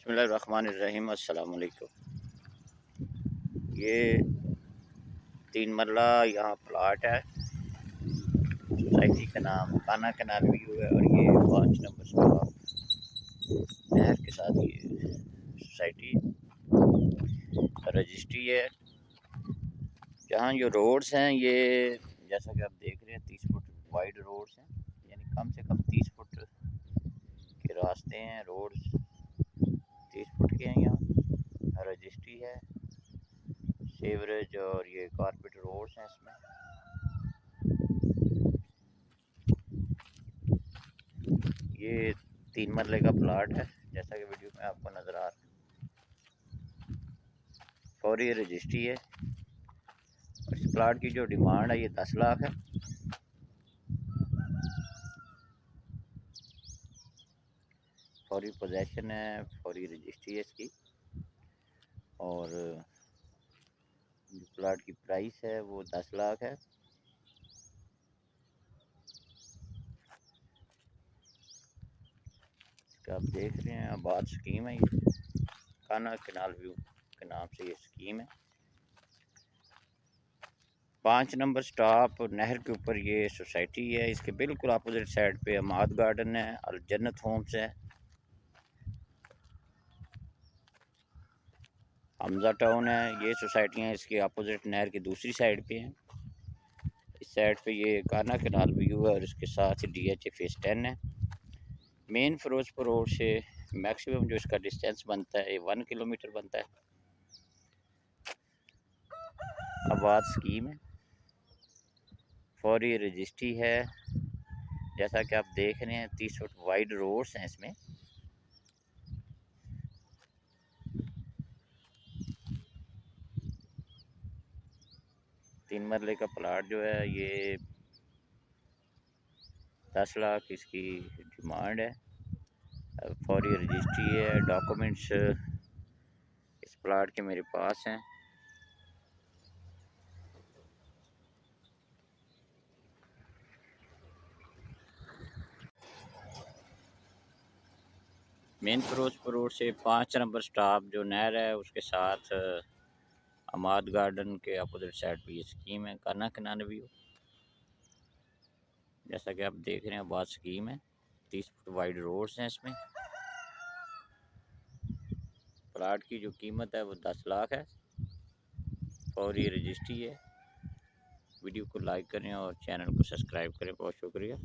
बिस्मिल्लाहिर्रहमानिर्रहीम। अस्सलाम वालेकुम। ये 3 मरला यहाँ प्लाट है। सोसाइटी का नाम काना कैनाल व्यू है और ये 5 नंबर स्टॉप नहर के साथ ये सोसाइटी रजिस्ट्री है। जहाँ जो रोड्स हैं ये जैसा कि आप देख रहे हैं 30 फुट वाइड रोड्स हैं, यानी कम से कम 30 फुट के रास्ते हैं। रोड्स 30 फुट के हैं। यहाँ रजिस्ट्री है, सेवरेज और ये कारपेट रोड्स हैं इसमें। ये 3 मरले का प्लाट है जैसा कि वीडियो में आपको नज़र आ रहा है। फौरी रजिस्ट्री है और इस प्लाट की जो डिमांड है ये 10 लाख है। फौरी पोजेशन है, फौरी रजिस्ट्री है इसकी। और जो प्लाट की प्राइस है वो 10 लाख है। आप देख रहे हैं आबाद स्कीम है, ये काना कैनाल व्यू के नाम से ये स्कीम है। 5 नंबर स्टॉप नहर के ऊपर ये सोसाइटी है। इसके बिल्कुल अपोजिट साइड पे अमाद गार्डन है, अल जन्नत होम्स है, हमजा टाउन है। ये सोसाइटियाँ इसके अपोजिट नहर की दूसरी साइड पे हैं। इस साइड पे ये काना कैनाल व्यू है और इसके साथ DH फेस 10 है। मेन फिरोजपुर रोड से मैक्सिमम जो इसका डिस्टेंस बनता है 1 किलोमीटर बनता है। आबाद स्कीम है, फौरी रजिस्ट्री है। जैसा कि आप देख रहे हैं 30 फुट वाइड रोड्स हैं इसमें। तीन मरले का प्लाट जो है ये 10 लाख इसकी डिमांड है। फौरी रजिस्ट्री है, डॉक्यूमेंट्स इस प्लाट के मेरे पास हैं। मेन फिरोजपुर रोड से 5 नंबर स्टॉप जो नहर है उसके साथ अमाद गार्डन के अपोजिट साइड पे ये स्कीम है, काना कैनाल व्यू। जैसा कि आप देख रहे हैं बहुत स्कीम है, 30 फुट वाइड रोड्स हैं इसमें। प्लाट की जो कीमत है वो 10 लाख है। फौरी रजिस्ट्री है। वीडियो को लाइक करें और चैनल को सब्सक्राइब करें। बहुत शुक्रिया।